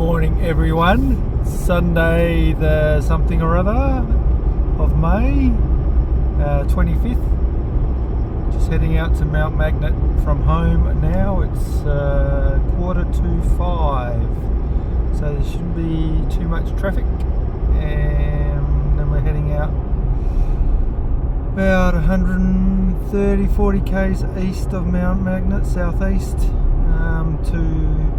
morning everyone. Sunday the something or other of May 25th. Just heading out to Mount Magnet from home now. It's 4:45, so there shouldn't be too much traffic, and then we're heading out about 130-40 k's east of Mount Magnet, southeast, to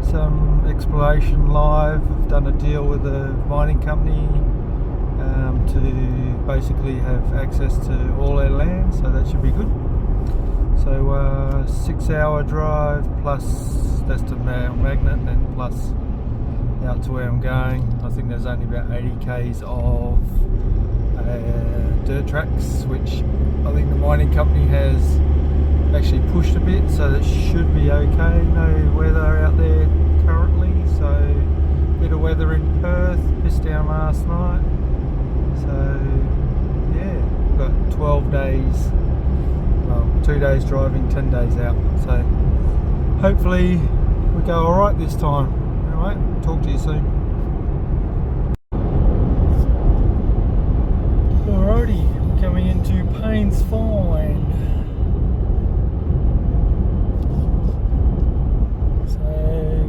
some exploration live. We've done a deal with a mining company to basically have access to all their land, so that should be good. So 6-hour drive plus that's to Mount Magnet, and then plus out to where I'm going. I think there's only about 80 k's of dirt tracks, which I think the mining company has actually pushed a bit, so that should be okay. No weather out there currently, so a bit of weather in Perth, pissed down last night. So yeah, we've got 12 days, well 2 days driving, 10 days out, so hopefully we go alright this time. Alright, talk to you soon. Alrighty, we're coming into Paynes Find. So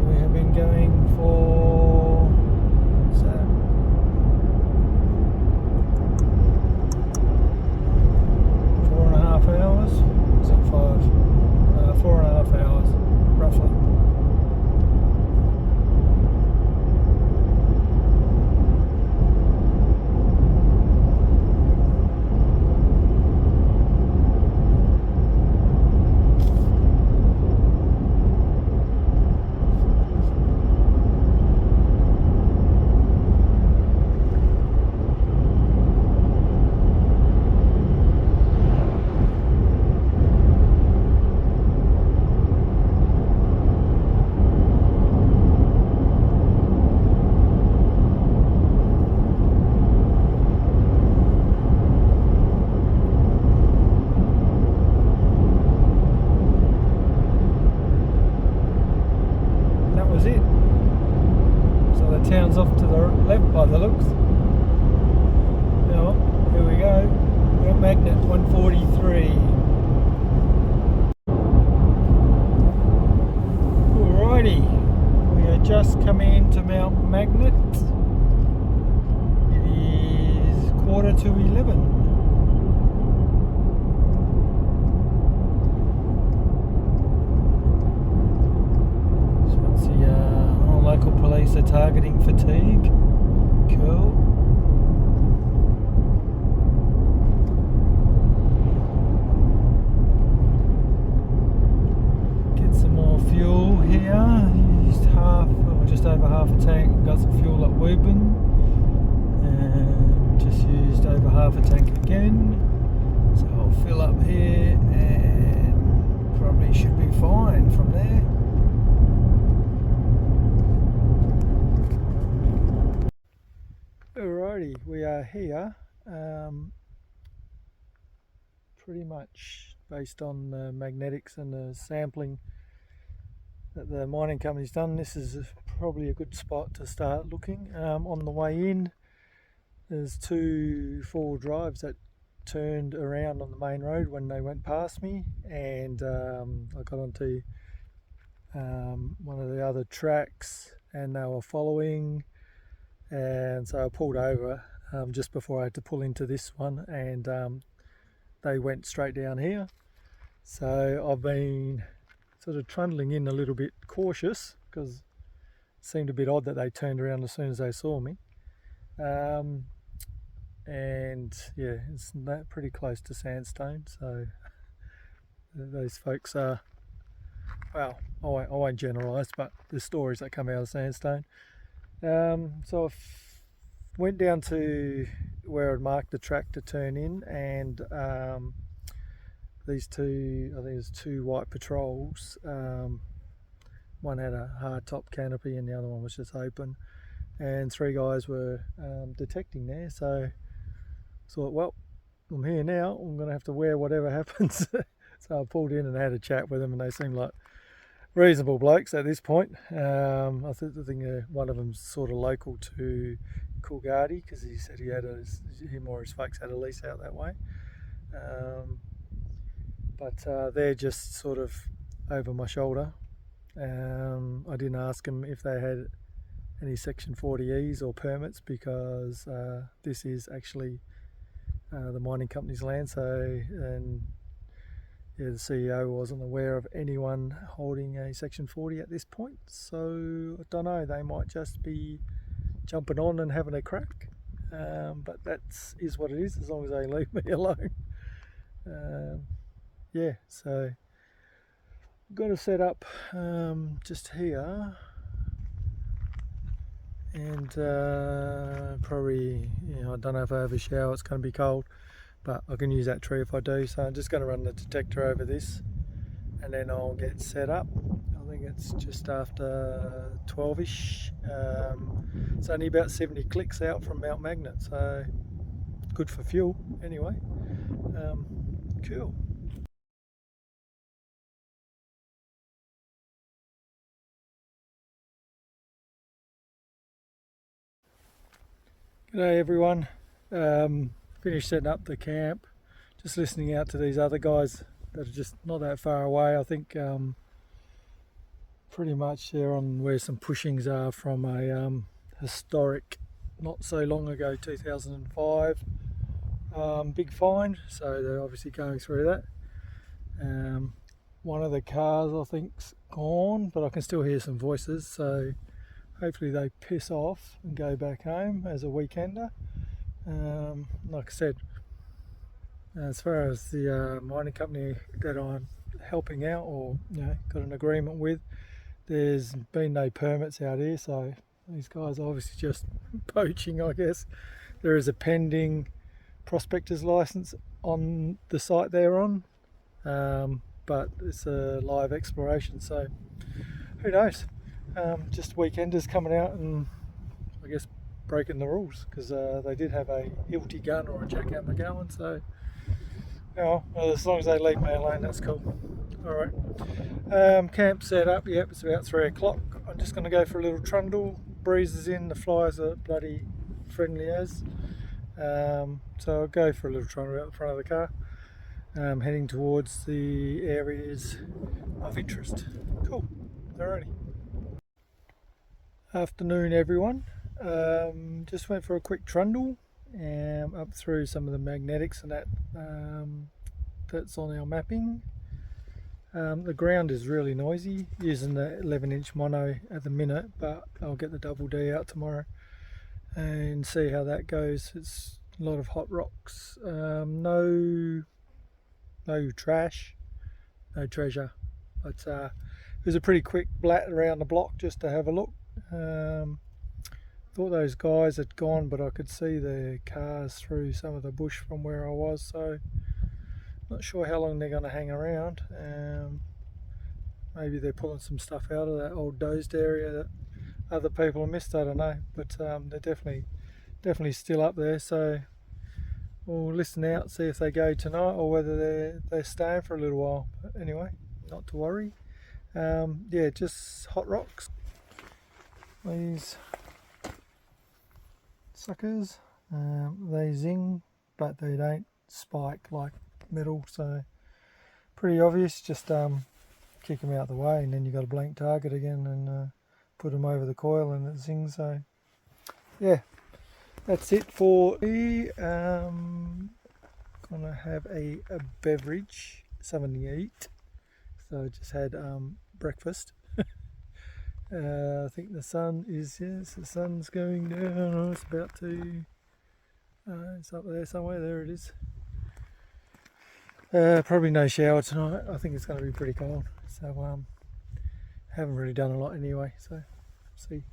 we have been going for, what's that? 4.5 hours? Is it 5? 4.5 hours, roughly. Town's off to the left by the looks. Now, here we go. Mount Magnet 143. Alrighty, we are just coming into Mount Magnet. It is 11:15. Local police are targeting fatigue. Cool. Get some more fuel here. Used half, or just over half a tank. Got some fuel at Woburn. And just used over half a tank again. So I'll fill up here and probably should be fine from there. Alrighty, we are here, pretty much based on the magnetics and the sampling that the mining company's done. This is probably a good spot to start looking. On the way in, there's 2 4-wheel drives that turned around on the main road when they went past me, and I got onto one of the other tracks and they were following. And so I pulled over just before I had to pull into this one, and they went straight down here. So I've been sort of trundling in a little bit cautious because it seemed a bit odd that they turned around as soon as they saw me. And yeah, it's pretty close to sandstone, so those folks are, well, I won't generalise, but the stories that come out of sandstone. So I went down to where I'd marked the track to turn in, and these two, I think there's 2 white patrols. One had a hard top canopy and the other one was just open, and 3 guys were detecting there. So I thought, well, I'm here now, I'm going to have to wear whatever happens. So I pulled in and had a chat with them, and they seemed like reasonable blokes at this point. I think one of them's sort of local to Coolgardie because he said him or his folks had a lease out that way. But they're just sort of over my shoulder. I didn't ask them if they had any Section 40Es or permits because this is actually the mining company's land. And the CEO wasn't aware of anyone holding a Section 40 at this point. So I don't know, they might just be jumping on and having a crack. But that is what it is, as long as they leave me alone. Yeah, so I've got to set up just here, and probably, I don't know if I have a shower, it's going to be cold, but I can use that tree if I do. So I'm just going to run the detector over this and then I'll get set up. I think it's just after 12ish. It's only about 70 clicks out from Mount Magnet, so good for fuel anyway. Cool. G'day everyone. Finished setting up the camp, just listening out to these other guys that are just not that far away. I think pretty much they're on where some pushings are from a historic, not so long ago, 2005 big find, so they're obviously going through that. One of the cars I think's gone, but I can still hear some voices, so hopefully they piss off and go back home as a weekender. Like I said, as far as the mining company that I'm helping out or got an agreement with, there's been no permits out here, so these guys are obviously just poaching, I guess. There is a pending prospector's license on the site they're on, but it's a live exploration, so who knows. Just weekenders coming out and I guess breaking the rules, because they did have a Hilti gun or a jackhammer going, so well, as long as they leave me alone, that's cool. Alright, camp set up. Yep, it's about 3 o'clock. I'm just going to go for a little trundle. Breeze is in, the flies are bloody friendly as. So I'll go for a little trundle out the front of the car, heading towards the areas of interest. Cool, alrighty. Afternoon everyone. Just went for a quick trundle up through some of the magnetics and that that's on our mapping. The ground is really noisy, using the 11-inch mono at the minute, but I'll get the double D out tomorrow and see how that goes. It's a lot of hot rocks, no trash, no treasure, but it was a pretty quick blat around the block just to have a look. Thought those guys had gone, but I could see their cars through some of the bush from where I was, so not sure how long they're going to hang around. Maybe they're pulling some stuff out of that old dozed area that other people have missed, I don't know, but they're definitely still up there, so we'll listen out, see if they go tonight or whether they're staying for a little while. But anyway, not to worry. Yeah, just hot rocks. These suckers, they zing, but they don't spike like metal, so pretty obvious. Just kick them out of the way, and then you've got a blank target again, and put them over the coil and it zings. So yeah, that's it for me. Gonna have a beverage, something to eat. So I just had breakfast. I think the sun is, yes, the sun's going down. Oh, it's about to, it's up there somewhere, there it is. Probably no shower tonight. I think it's going to be pretty cold, so haven't really done a lot anyway, so see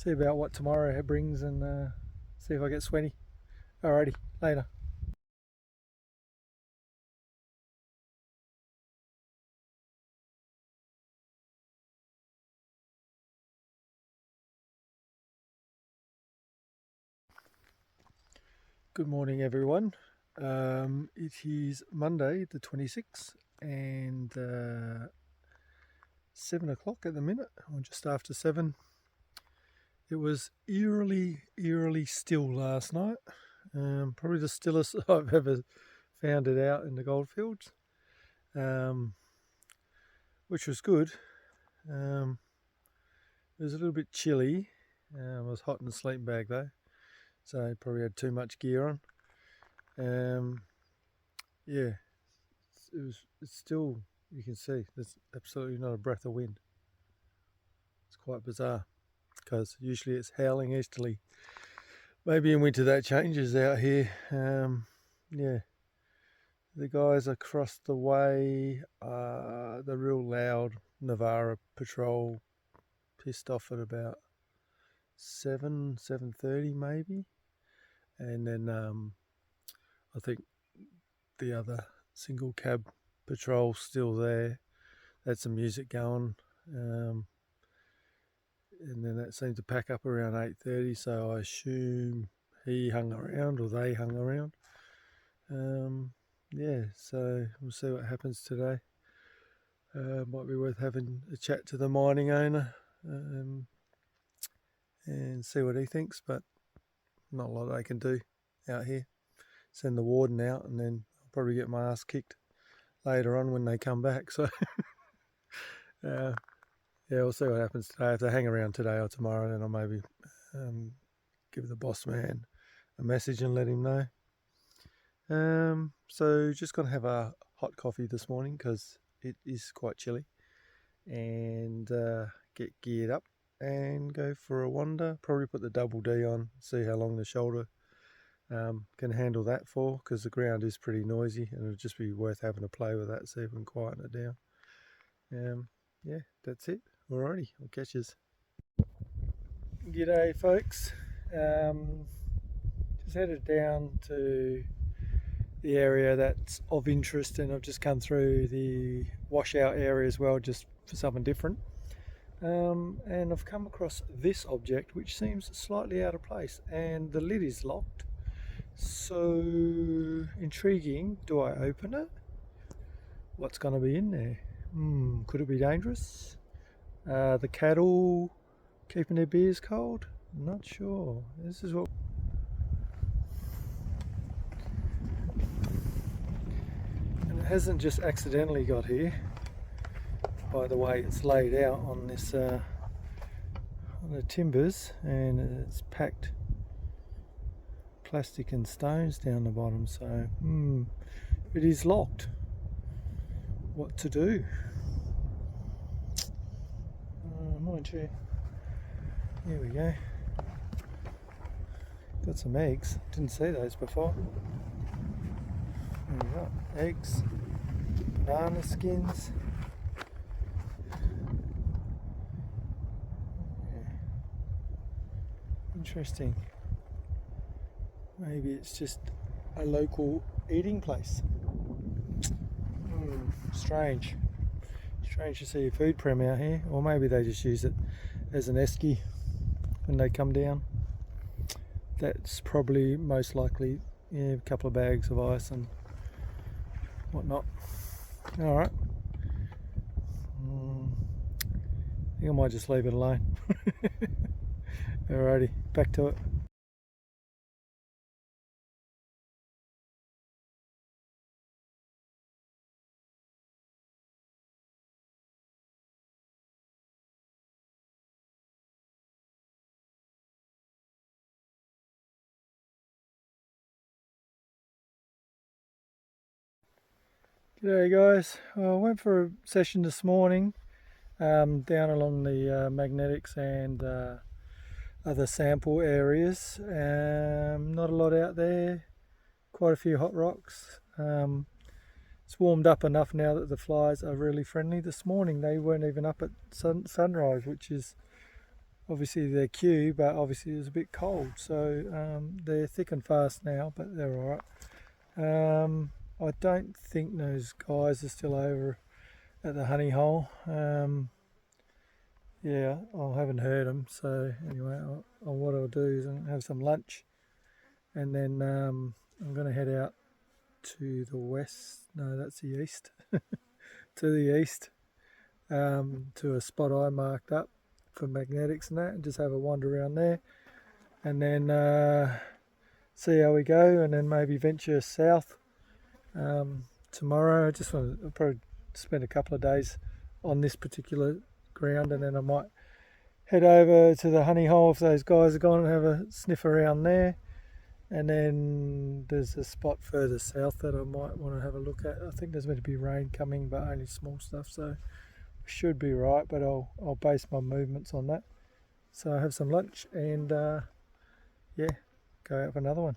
about what tomorrow brings, and see if I get sweaty. Alrighty, later. Good morning everyone. It is Monday the 26th, and 7 o'clock at the minute, or just after 7. It was eerily still last night. Probably the stillest I've ever found it out in the goldfields, which was good. It was a little bit chilly. I was hot in the sleeping bag though, so I probably had too much gear on. Yeah, it's still, you can see there's absolutely not a breath of wind. It's quite bizarre because usually it's howling easterly. Maybe in winter that changes out here. Yeah, the guys across the way, the real loud Navara patrol pissed off at about 7:30 maybe, and then I think the other single cab patrol still there. Had some music going, and then that seemed to pack up around 8:30. So I assume he hung around or they hung around. Yeah, so we'll see what happens today. Might be worth having a chat to the mining owner and see what he thinks, but not a lot I can do out here. Send the warden out and then I'll probably get my ass kicked later on when they come back. So yeah, we'll see what happens today. If they hang around today or tomorrow, then I'll maybe give the boss man a message and let him know. So just gonna have a hot coffee this morning because it is quite chilly, and get geared up and go for a wander. Probably put the double D on, see how long the shoulder can handle that for, because the ground is pretty noisy and it'll just be worth having a play with that, see if we can quieten it down. Yeah, that's it. Alrighty, I'll catch yous. G'day folks. Just headed down to the area that's of interest, and I've just come through the washout area as well, just for something different. And I've come across this object which seems slightly out of place, and the lid is locked. So intriguing. Do I open it? What's going to be in there? Could it be dangerous? The cattle keeping their beers cold? I'm not sure. This is what... And it hasn't just accidentally got here by the way it's laid out on this on the timbers, and it's packed plastic and stones down the bottom, so it is locked. What to do? Mind you, here we go. Got some eggs, didn't see those before. There we go. Eggs, banana skins. Yeah. Interesting. Maybe it's just a local eating place. Strange to see a food prem out here, or maybe they just use it as an esky when they come down. That's probably most likely, yeah, a couple of bags of ice and whatnot. Alright, I think I might just leave it alone. Alrighty, back to it. G'day guys, I went for a session this morning down along the magnetics and other sample areas. Not a lot out there, quite a few hot rocks. It's warmed up enough now that the flies are really friendly. This morning they weren't even up at sunrise, which is obviously their cue, but obviously it was a bit cold, so they're thick and fast now, but they're alright. I don't think those guys are still over at the honey hole. Yeah, I haven't heard them. So anyway, what I'll do is I'll have some lunch, and then I'm going to head out to the west. No, that's the east. To the east. to a spot I marked up for magnetics and that, and just have a wander around there, and then see how we go, and then maybe venture south tomorrow. I just want to probably spend a couple of days on this particular ground, and then I might head over to the honey hole if those guys are gone and have a sniff around there. And then there's a spot further south that I might want to have a look at. I think there's meant to be rain coming, but only small stuff, so should be right, but I'll base my movements on that. So I have some lunch and yeah, go out for another one.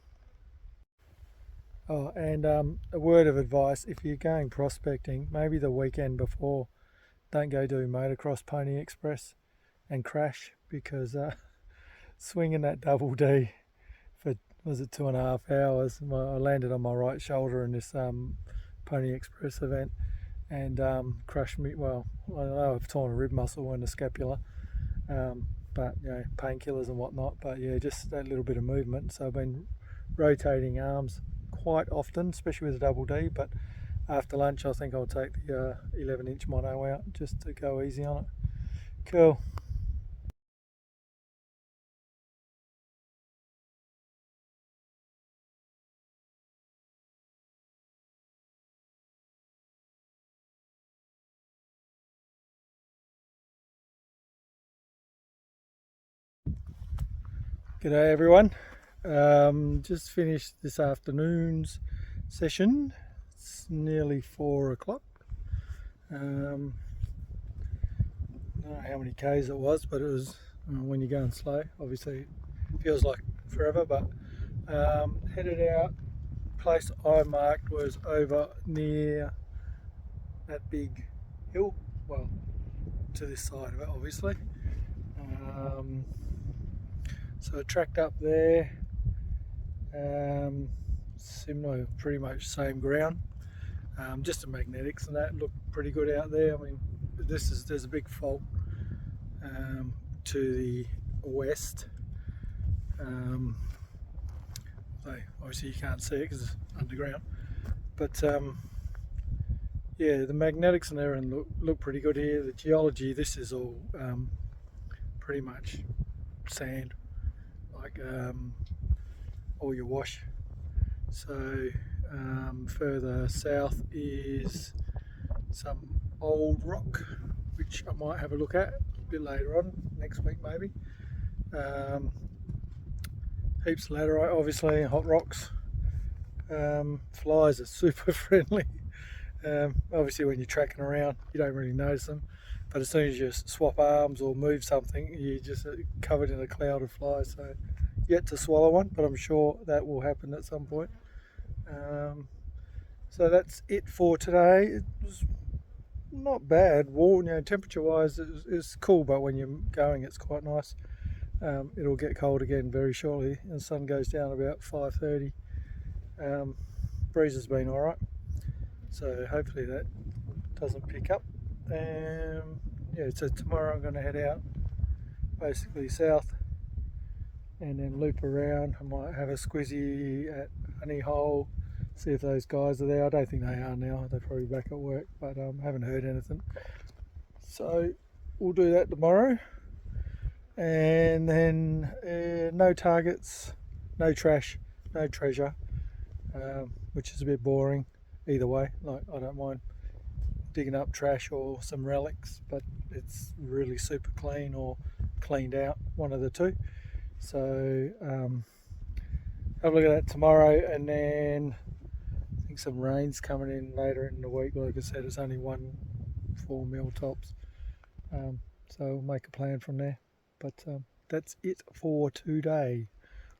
Oh, and a word of advice: if you're going prospecting, maybe the weekend before, don't go do motocross Pony Express and crash, because swinging that double D for, was it 2.5 hours, I landed on my right shoulder in this Pony Express event, and crushed me. Well, I know I've torn a rib muscle and a scapula, but you know, painkillers and whatnot. But yeah, just that little bit of movement. So I've been rotating arms quite often, especially with a double D. But after lunch, I think I'll take the 11-inch mono out just to go easy on it. Cool. G'day everyone. Just finished this afternoon's session. It's nearly 4 o'clock. I don't know how many Ks it was, but it was, when you're going slow, obviously it feels like forever, but headed out. Place I marked was over near that big hill, well, to this side of it obviously. So I tracked up there, similar, pretty much same ground, just the magnetics and that looked pretty good out there. I mean, there's a big fault to the west. So obviously you can't see it because it's underground, but yeah, the magnetics in there and look pretty good here. The geology, this is all pretty much sand, like all your wash. So further south is some old rock, which I might have a look at a bit later on, next week maybe. Heaps of laterite, obviously, hot rocks. Flies are super friendly. Obviously when you're tracking around you don't really notice them, but as soon as you swap arms or move something, you're just covered in a cloud of flies. So yet to swallow one, but I'm sure that will happen at some point. So that's it for today. It was not bad. Warm, you know, temperature wise it's cool, but when you're going it's quite nice. It'll get cold again very shortly, and the sun goes down about 5:30. Breeze has been alright, so hopefully that doesn't pick up. Yeah, so tomorrow I'm going to head out basically south and then loop around. I might have a squizzy at Honey Hole, see if those guys are there. I don't think they are now, they're probably back at work, but haven't heard anything. So we'll do that tomorrow. And then no targets, no trash, no treasure, which is a bit boring either way. Like, I don't mind digging up trash or some relics, but it's really super clean or cleaned out, one of the two. So have a look at that tomorrow, and then I think some rain's coming in later in the week. Like I said, it's only 1-4 mil tops, so we'll make a plan from there. But that's it for today.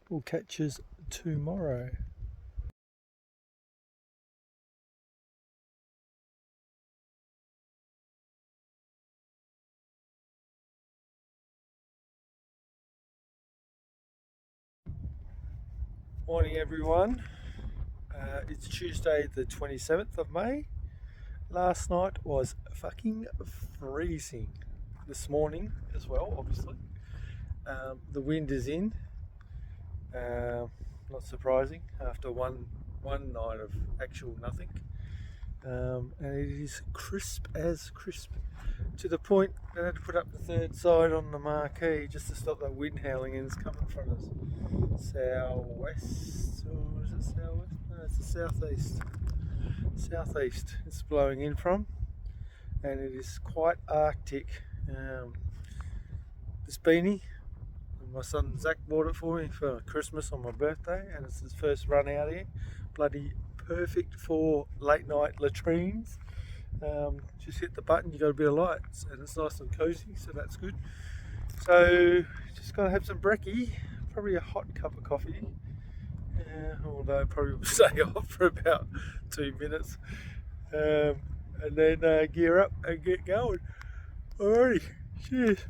We'll catch us tomorrow. Morning everyone. It's Tuesday the 27th of May. Last night was fucking freezing. This morning as well, obviously. The wind is in. Not surprising after one night of actual nothing. and it is crisp as crisp, to the point I had to put up the third side on the marquee just to stop that wind howling in. It's coming from us southwest, or is it southwest? No, it's the southeast. Southeast it's blowing in from, and it is quite arctic. This beanie, my son Zach bought it for me for Christmas on my birthday, and it's his first run out here. Bloody perfect for late night latrines. Just hit the button, you got a bit of light, and it's nice and cozy, so that's good. So just gonna have some brekkie, probably a hot cup of coffee, although probably will stay off for about 2 minutes, and then gear up and get going. Alrighty, cheers.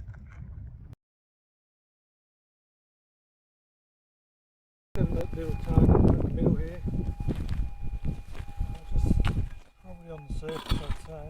That little target in the middle here, just probably on the surface, I'd say.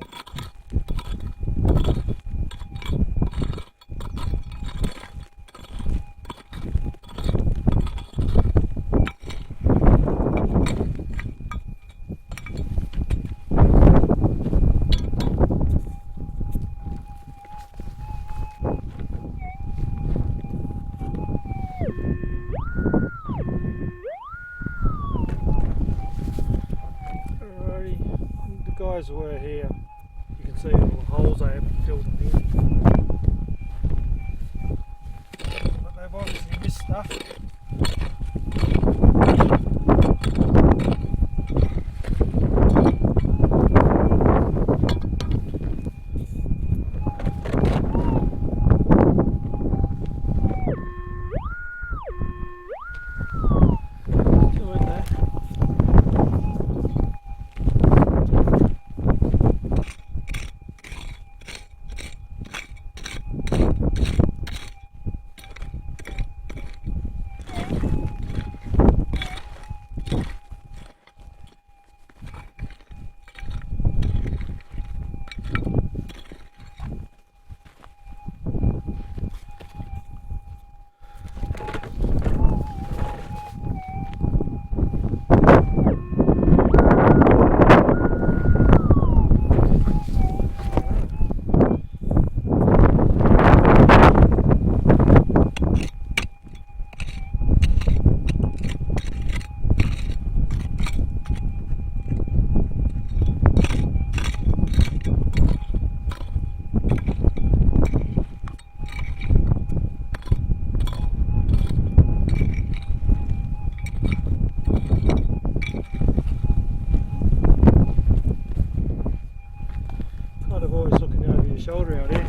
Guys were here, you can see all the holes I haven't filled them in, but they've obviously missed stuff. Shoulder out here.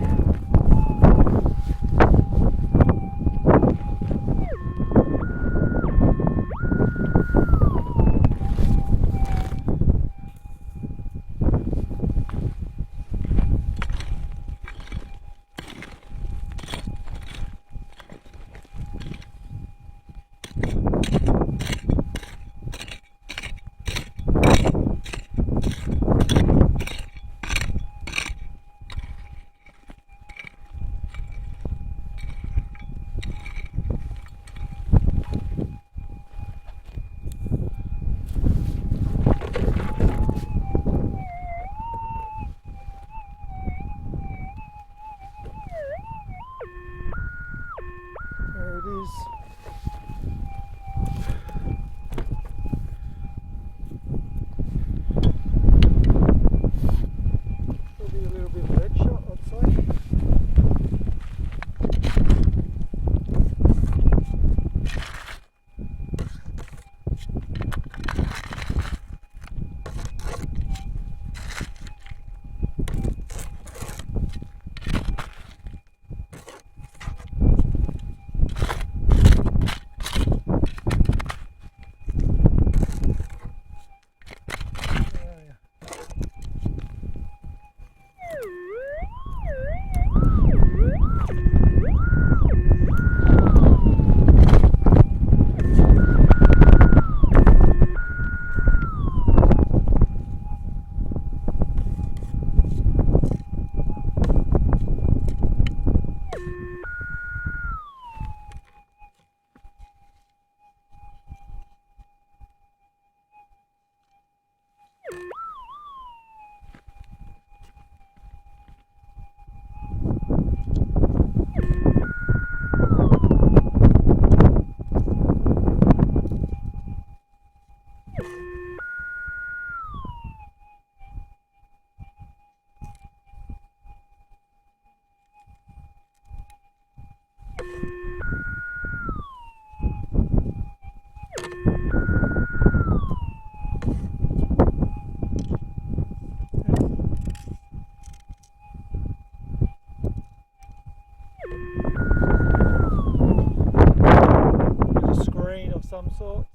sorts.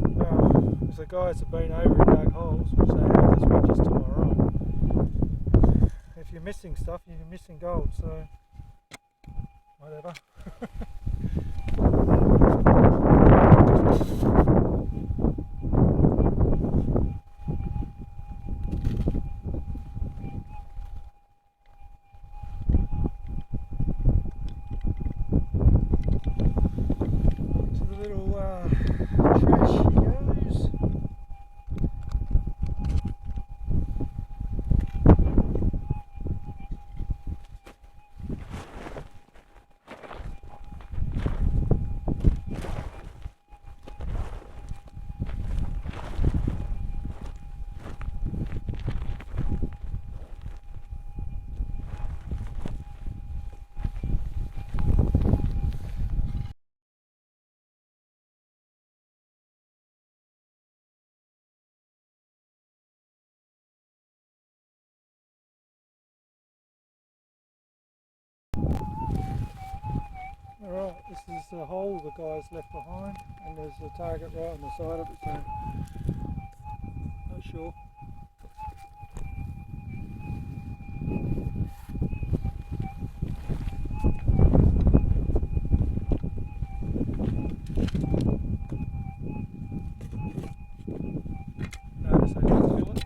Because the guys have been over and dug holes, which they have this week just to my right. If you're missing stuff, you're missing gold, so whatever. Alright, this is the hole the guys left behind, and there's a target right on the side of it, so not sure. Notice I didn't feel it.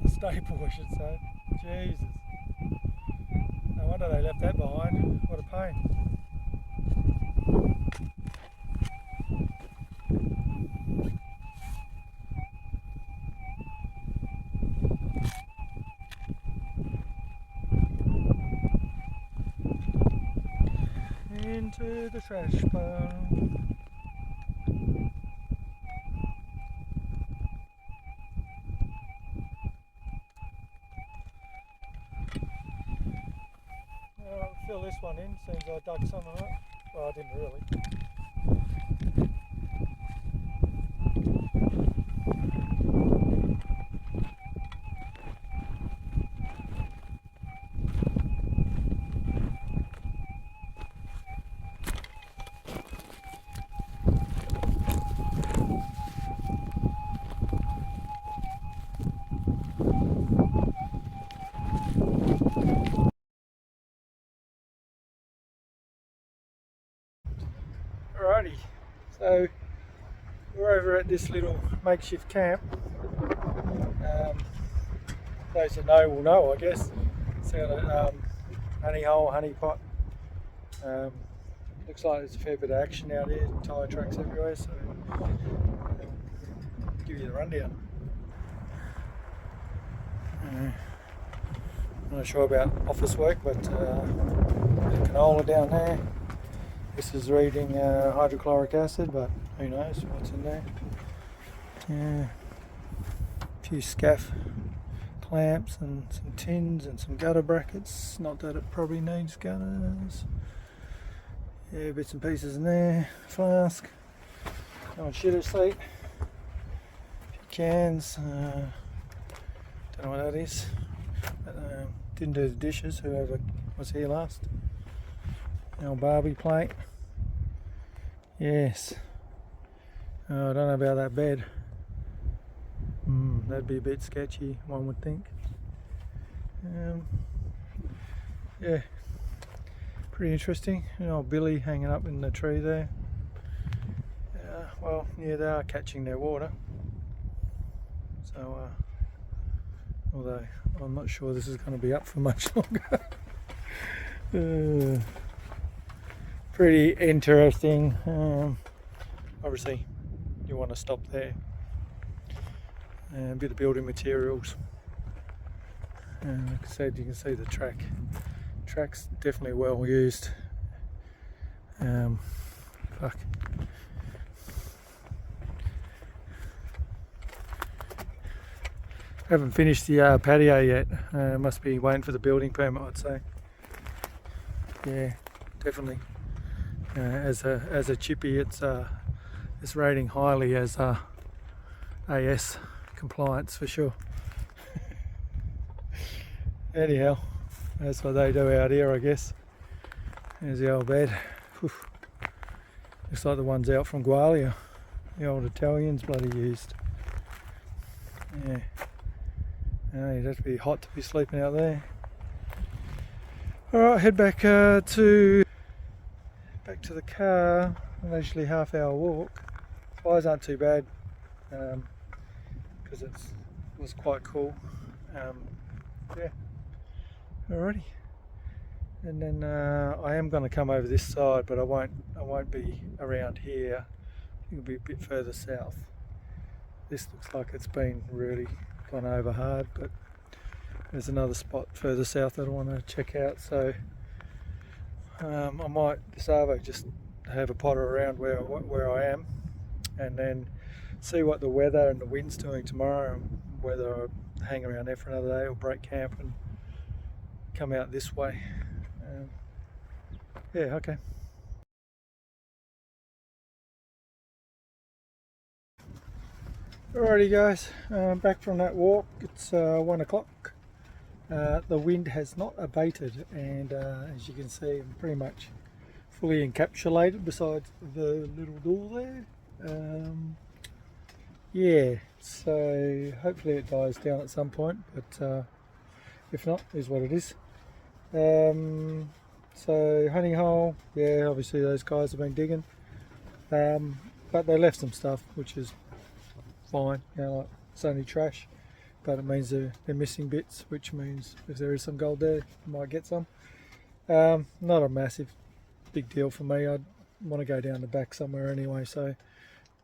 The staple I should say. Jesus. No wonder they left that behind. What a pain. Into the trash pile. Fill this one in, seems I dug some of it. Well, I didn't really. Alrighty, so we're over at this little makeshift camp. Those that know will know, I guess. It's got a honey hole, honey pot. Looks like there's a fair bit of action out here, tyre tracks everywhere, so give you the rundown. I'm not sure about office work, but canola down there. This is reading hydrochloric acid, but who knows what's in there. Yeah, a few scaff clamps and some tins and some gutter brackets. Not that it probably needs gutters. Yeah, bits and pieces in there. Flask. Oh, shitter seat. Cans. Don't know what that is. But, didn't do the dishes. Whoever was here last. Old Barbie plate. Yes. Oh, I don't know about that bed. That'd be a bit sketchy, one would think. Yeah. Pretty interesting. You know, Billy hanging up in the tree there. Well, yeah, they are catching their water. So, although I'm not sure this is going to be up for much longer. Pretty interesting. Obviously, you want to stop there. And a bit of building materials. And like I said, you can see the track. Track's definitely well used. Fuck. Haven't finished the patio yet. Must be waiting for the building permit, I'd say. Yeah, definitely. As a chippy, it's rating highly as AS compliance for sure. Anyhow, that's what they do out here, I guess. There's the old bed. Whew. Looks like the ones out from Gwalia. The old Italians bloody used. Yeah. You'd have to be hot to be sleeping out there. Alright, head back to the car. Leisurely half-hour walk. Flies aren't too bad because it was quite cool. Yeah. Alrighty. And then I am going to come over this side, but I won't be around here. It'll be a bit further south. This looks like it's been really gone over hard, but there's another spot further south that I want to check out. So I might this Arvo just have a potter around where I am, and then see what the weather and the wind's doing tomorrow, and whether I hang around there for another day or break camp and come out this way. Yeah, okay. Alrighty guys, back from that walk. It's 1 o'clock. The wind has not abated, and as you can see, I'm pretty much fully encapsulated besides the little door there. Yeah, so hopefully it dies down at some point, but if not, is what it is. So honey hole, yeah, obviously those guys have been digging, but they left some stuff, which is fine. You know, like, it's only trash, but it means they're missing bits, which means if there is some gold there, you might get some. Not a massive big deal for me. I'd want to go down the back somewhere anyway, so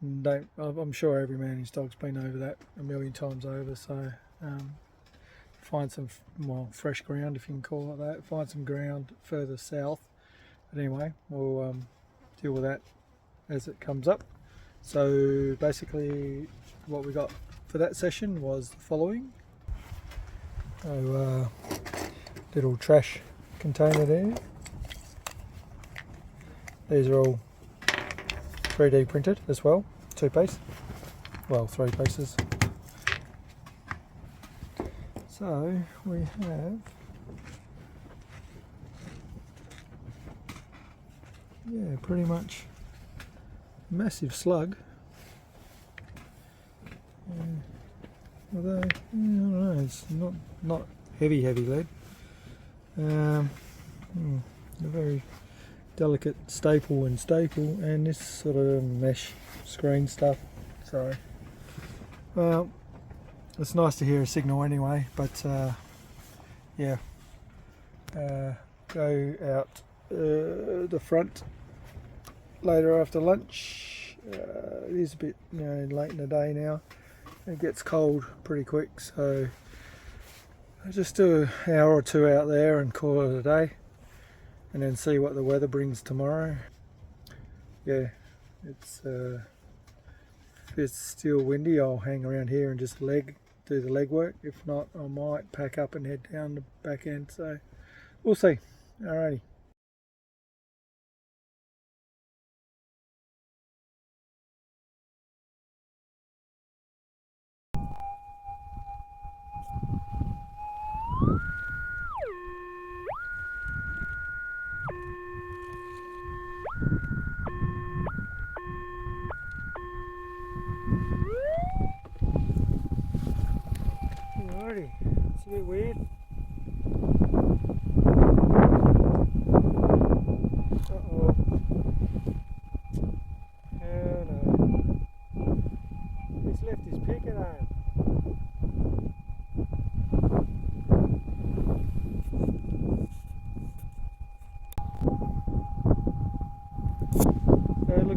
I'm sure every man and his dog's been over that a million times over. So find some fresh ground, if you can call it that. Find some ground further south, but anyway, we'll deal with that as it comes up. So basically what we got for that session was the following. So little trash container there. These are all 3D printed as well, 2-piece, well 3 pieces. So we have, yeah, pretty much massive slug. Although I don't know, it's not heavy lead. A very delicate staple, and this sort of mesh screen stuff. So, well, it's nice to hear a signal anyway. But yeah, go out the front later after lunch. It is a bit, late in the day now. It gets cold pretty quick, so I'll just do an hour or two out there and call it a day, and then see what the weather brings tomorrow. Yeah, if it's still windy, I'll hang around here and just do the leg work. If not, I might pack up and head down the back end, so we'll see. Alrighty. Alrighty, it's a bit weird.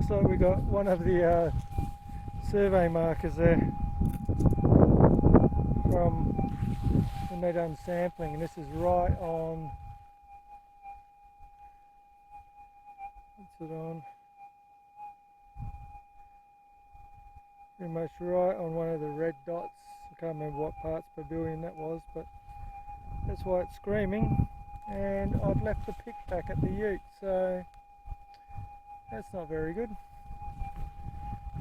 looks like we got one of the survey markers there from when they done sampling, and this is right on, what's it on? Pretty much right on one of the red dots. I can't remember what parts per billion that was, but that's why it's screaming. And I've left the pick back at the ute, so that's not very good.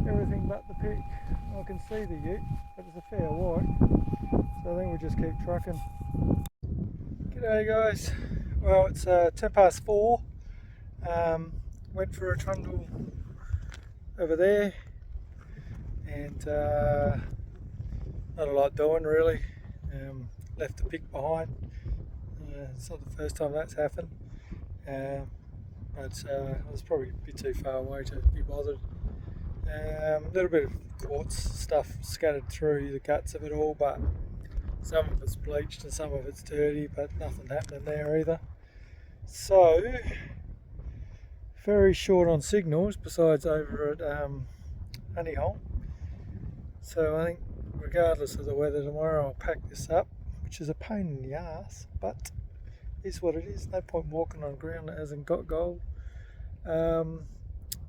Everything but the pick. I can see the ute, but it's a fair walk, so I think we'll just keep trucking. G'day guys. Well, it's 4:10. Went for a trundle over there, and not a lot doing really. Left the pick behind. It's not the first time that's happened, but I was probably a bit too far away to be bothered. A little bit of quartz stuff scattered through the guts of it all, but some of it's bleached and some of it's dirty, but nothing happening there either. So, very short on signals besides over at Honeyhole. So I think regardless of the weather tomorrow, I'll pack this up, which is a pain in the ass, but is what it is. No point walking on ground that hasn't got gold. I'm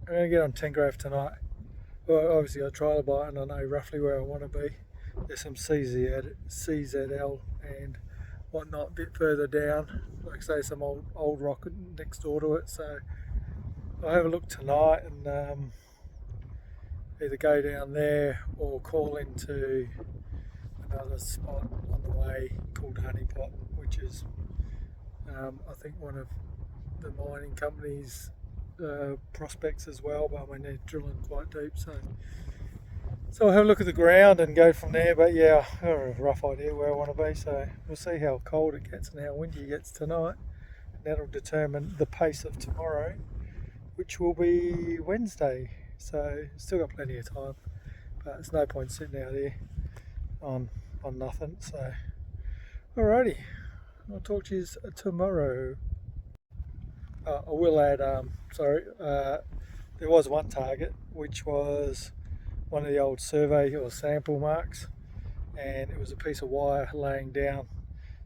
going to get on Canegrass tonight. Well, obviously I try to buy it and I know roughly where I want to be. There's some CZL and whatnot a bit further down, like say some old rock next door to it, so I'll have a look tonight and either go down there or call into another spot on the way called Honeypot, which is I think one of the mining company's prospects as well, but I mean they're drilling quite deep, so I'll have a look at the ground and go from there. But yeah, I've got a rough idea where I want to be, so we'll see how cold it gets and how windy it gets tonight, and that'll determine the pace of tomorrow, which will be Wednesday. So still got plenty of time, but it's no point sitting out here on nothing. So alrighty, I'll talk to you tomorrow. I will add, there was one target which was one of the old survey or sample marks, and it was a piece of wire laying down.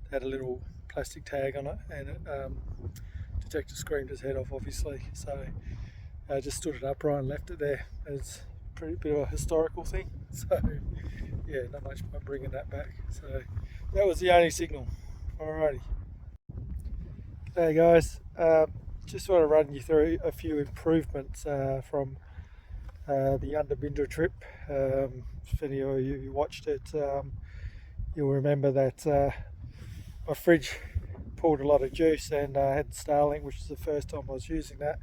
It had a little plastic tag on it, and it detector screamed his head off obviously, so I just stood it upright and left it there. It's a pretty bit of a historical thing, so yeah, not much point bringing that back. So that was the only signal. Alrighty. Hey guys, just want to run you through a few improvements from the Underbinder trip. If any of you watched it, you'll remember that my fridge pulled a lot of juice, and I had Starlink, which is the first time I was using that,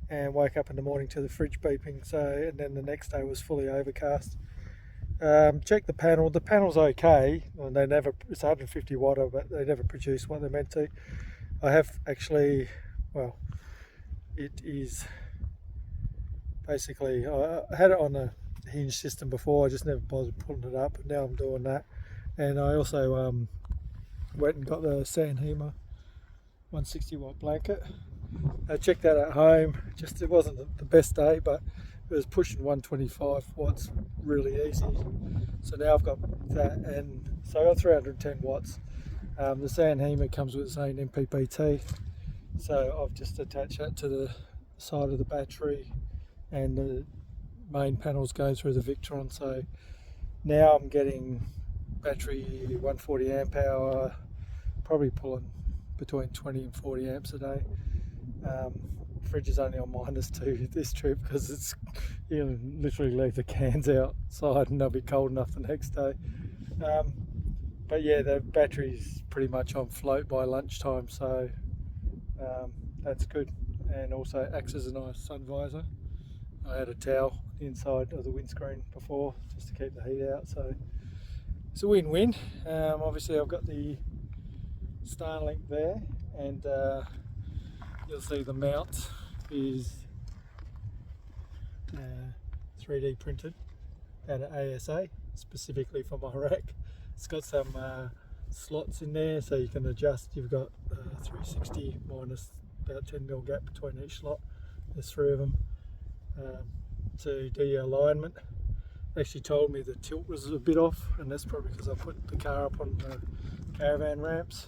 and woke up in the morning to the fridge beeping. So, and then the next day was fully overcast. Check the panel. The panel's okay, and they never, it's 150 watt, but they never produce what they're meant to. I have actually, well, it is basically, I had it on a hinge system before, I just never bothered pulling it up, but now I'm doing that. And I also went and got the Sanhema 160 watt blanket. I checked that at home, just it wasn't the best day, but it was pushing 125 watts really easy. So now I've got that, and so I got 310 watts. The Sanhema comes with its own MPPT, so I've just attached that to the side of the battery, and the main panels go through the Victron. So now I'm getting battery 140 amp hour, probably pulling between 20 and 40 amps a day. Fridge is only on -2 this trip because it's, you know, literally leave the cans outside and they'll be cold enough the next day. But yeah, the battery's pretty much on float by lunchtime, so that's good, and also acts as a nice sun visor. I had a towel inside of the windscreen before just to keep the heat out, so it's a win-win. Obviously I've got the Starlink there, and you'll see the mount is 3D printed out of ASA specifically for my rack. It's got some slots in there so you can adjust. You've got 360 minus about 10mm gap between each slot. There's 3 of them, to do your alignment. Actually told me the tilt was a bit off, and that's probably because I put the car up on the caravan ramps,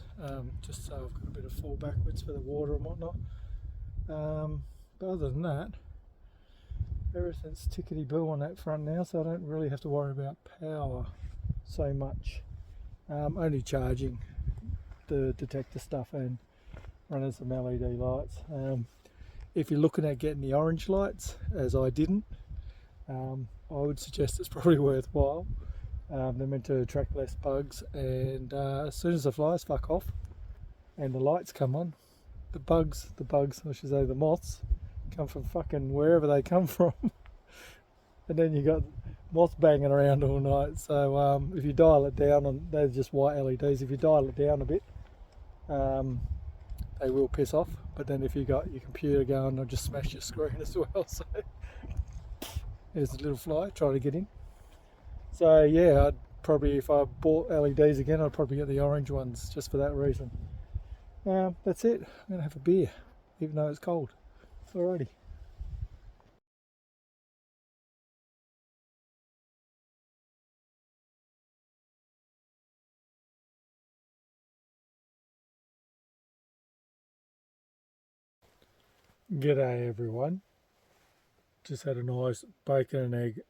just so I've got a bit of fall backwards for the water and whatnot. But other than that, everything's tickety-boo on that front now, so I don't really have to worry about power so much. Only charging the detector stuff and running some LED lights. If you're looking at getting the orange lights, as I didn't, I would suggest it's probably worthwhile. They're meant to attract less bugs, and as soon as the flies fuck off and the lights come on, the bugs, I should say the moths, come from fucking wherever they come from. And then you got moths banging around all night. So if you dial it down, and they're just white LEDs, if you dial it down a bit, they will piss off. But then if you got your computer going, they'll just smash your screen as well. So there's a little fly trying to get in. So yeah, I'd probably, if I bought LEDs again, I'd probably get the orange ones just for that reason. That's it. I'm gonna have a beer, even though it's cold. Alrighty. G'day everyone. Just had a nice bacon and egg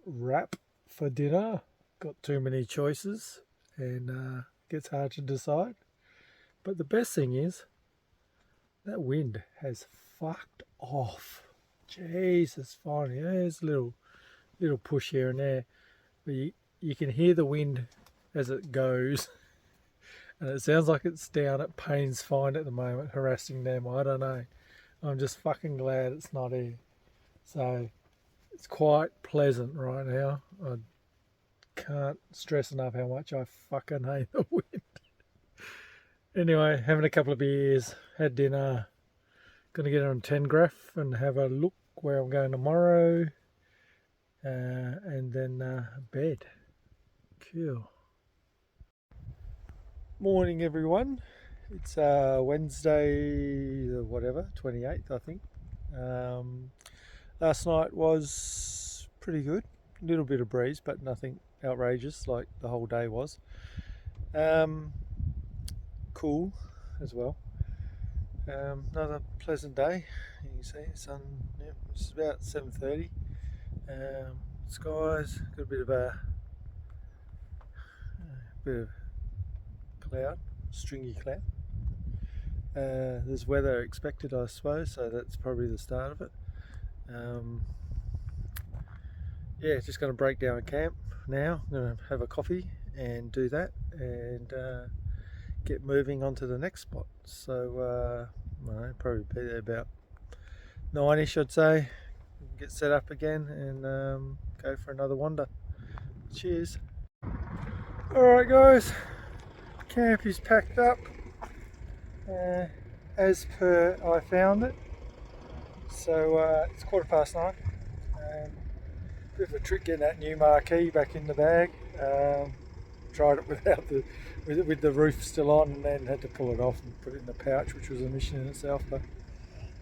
wrap for dinner. Got too many choices and gets hard to decide. But the best thing is that wind has fucked off. Jesus, finally. There's a little push here and there, but you can hear the wind as it goes. And it sounds like it's down at Payne's Find at the moment, harassing them. I don't know. I'm just fucking glad it's not here. So it's quite pleasant right now. I can't stress enough how much I fucking hate the wind. Anyway, having a couple of beers, had dinner, gonna get on Canegrass and have a look where I'm going tomorrow, and then bed. Cool. Morning everyone. It's Wednesday, whatever, 28th I think. Last night was pretty good. A little bit of breeze, but nothing outrageous like the whole day was. Cool as well. Another pleasant day. You can see the sun. Yeah, it's about 7:30. Skies got a bit of cloud, stringy cloud. There's weather expected, I suppose, so that's probably the start of it. Yeah, just going to break down a camp now. I'm going to have a coffee and do that, and get moving on to the next spot. So I'll probably be there about 9ish, I'd say. Get set up again and go for another wander. Cheers. Alright guys, camp is packed up as per I found it. So it's 9:15. Bit of a trick getting that new marquee back in the bag. Tried it without with the roof still on, and then had to pull it off and put it in the pouch, which was a mission in itself. But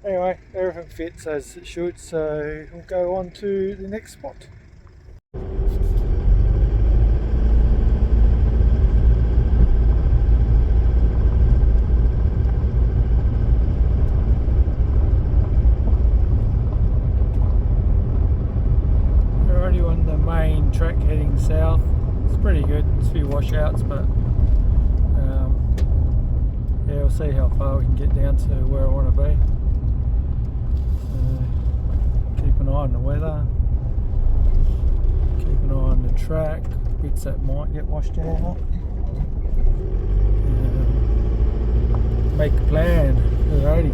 anyway, everything fits as it should, so we'll go on to the next spot. Track heading south. It's pretty good. It's a few washouts, but yeah, we'll see how far we can get down to where I want to be. Keep an eye on the weather, keep an eye on the track, bits that might get washed out. Make a plan. Alrighty.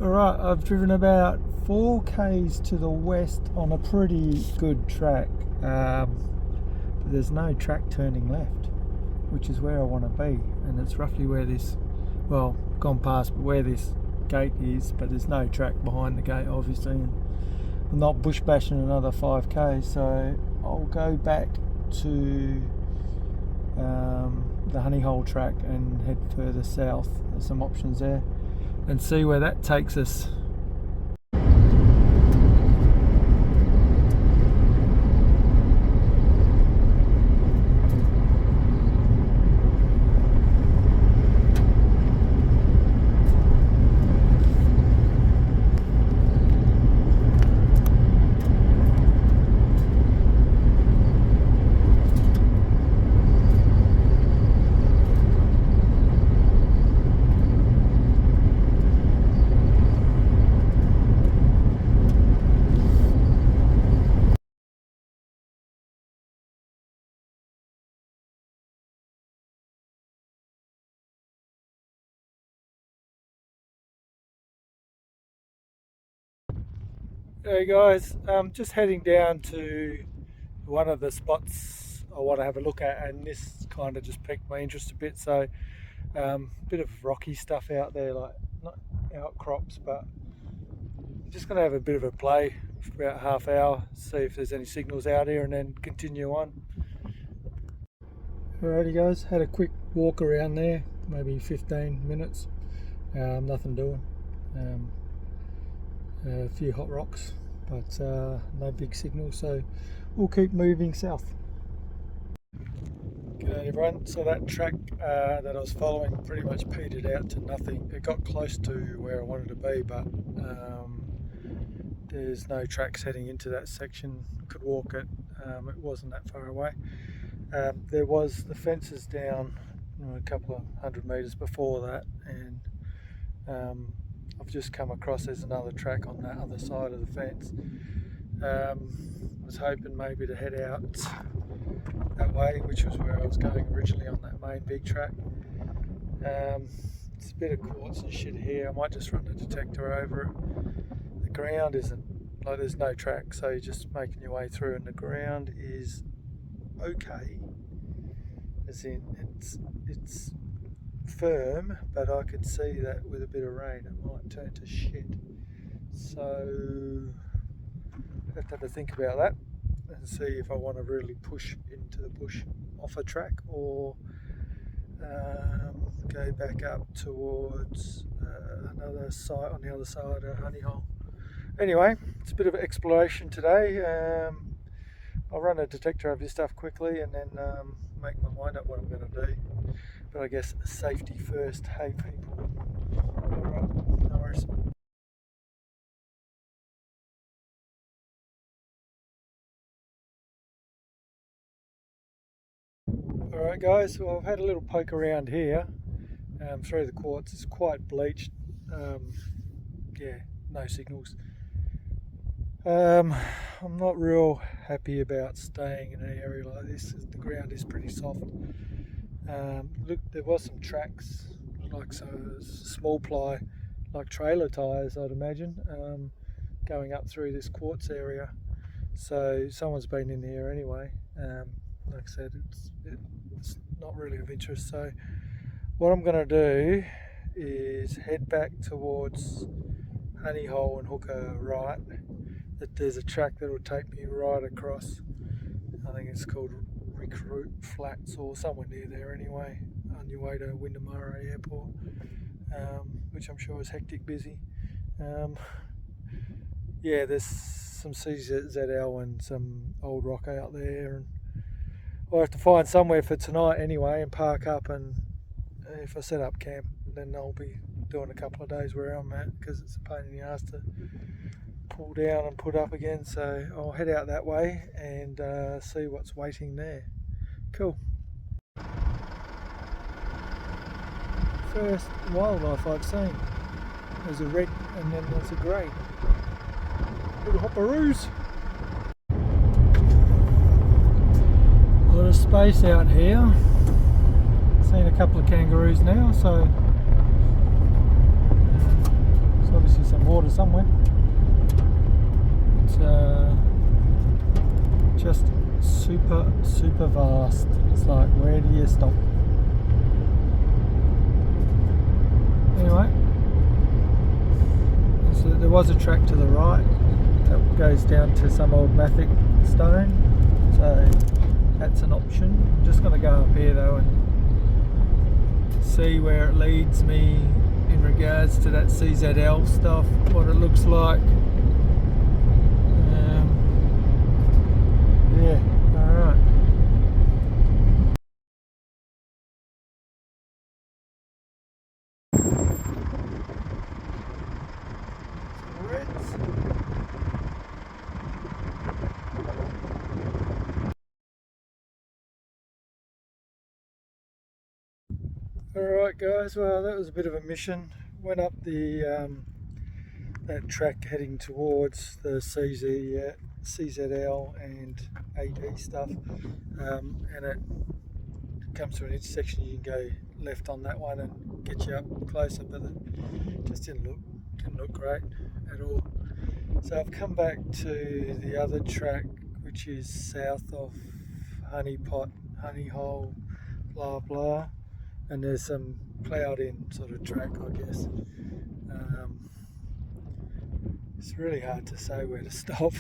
Alright, I've driven about 4 k's to the west on a pretty good track, but there's no track turning left, which is where I want to be, and it's roughly where this, well, gone past where this gate is, but there's no track behind the gate obviously, and I'm not bush bashing another 5 k's, so I'll go back to the Honey Hole track and head further south. There's some options there. and see where that takes us. Hey guys, just heading down to one of the spots I want to have a look at, and this kind of just piqued my interest a bit. So, bit of rocky stuff out there, like not outcrops, but I'm just going to have a bit of a play for about half hour, see if there's any signals out here, and then continue on. Alrighty guys, had a quick walk around there, maybe 15 minutes, nothing doing. A few hot rocks, but no big signal, so we'll keep moving south. Okay everyone, so that track that I was following pretty much petered out to nothing. It got close to where I wanted to be, but there's no tracks heading into that section. Could walk it, it wasn't that far away. There was the fences down a couple of 100 metres before that, and I've just come across there's another track on that other side of the fence. Was hoping maybe to head out that way, which was where I was going originally on that main big track. It's a bit of quartz and shit here. I might just run the detector over it. The ground isn't, like there's no track, so you're just making your way through, and the ground is okay. As in, it's firm, but I could see that with a bit of rain it might turn to shit. So I have to have a think about that and see if I want to really push into the bush off a track, or go back up towards another site on the other side of Honey Hole. Anyway, it's a bit of exploration today. I'll run a detector over this stuff quickly and then make my mind up what I'm going to do. But I guess safety first, hey people. Alright, no worries. Alright guys, well I've had a little poke around here through the quartz. It's quite bleached. Yeah, no signals. I'm not real happy about staying in an area like this. The ground is pretty soft. Look, there was some tracks, like small ply, like trailer tyres I'd imagine, going up through this quartz area. So someone's been in here anyway. Like I said, it's not really of interest. So what I'm going to do is head back towards Honey Hole and hook a right. That there's a track that will take me right across. I think it's called Recruit Flats or somewhere near there anyway, on your way to Windamara Airport, which I'm sure is hectic busy. Yeah, there's some CZL and some old rock out there, and I'll have to find somewhere for tonight anyway and park up, and if I set up camp then I'll be doing a couple of days where I'm at, because it's a pain in the ass to pull down and put up again. So I'll head out that way and see what's waiting there. Cool. First wildlife I've seen. There's a red and then there's a grey. Little hopperoos. A lot of space out here. Seen a couple of kangaroos now, so there's obviously some water somewhere. It's just super vast. It's like, where do you stop? Anyway, so there was a track to the right that goes down to some old mafic stone, so that's an option. I'm just going to go up here though and see where it leads me in in regards to that CZL stuff, what it looks like. Yeah, alright. Alright guys, well that was a bit of a mission. Went up the that track heading towards the CZL and AD stuff, and it comes to an intersection. You can go left on that one and get you up closer, but it just didn't look great at all. So I've come back to the other track, which is south of Honeypot, Honeyhole, blah blah, and there's some ploughed in sort of track, I guess. It's really hard to say where to stop.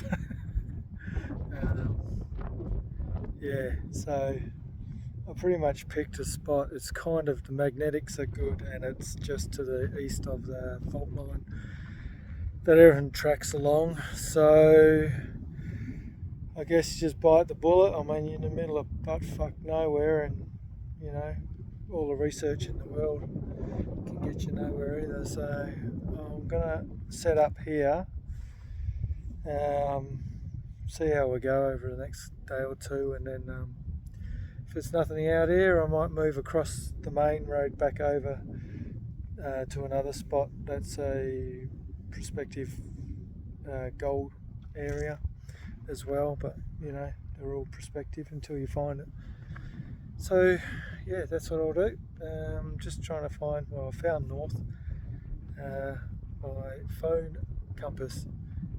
Yeah, so I pretty much picked a spot. It's kind of, the magnetics are good, and it's just to the east of the fault line that everything tracks along. So I guess you just bite the bullet. I mean, you're in the middle of buttfuck nowhere, and you know, all the research in the world can get you nowhere either. So I'm gonna set up here, see how we go over the next day or two, and then if there's nothing out here, I might move across the main road back over to another spot that's a prospective gold area as well, but you know, they're all prospective until you find it. So yeah, that's what I'll do. Just trying to find, well, I found north. My phone compass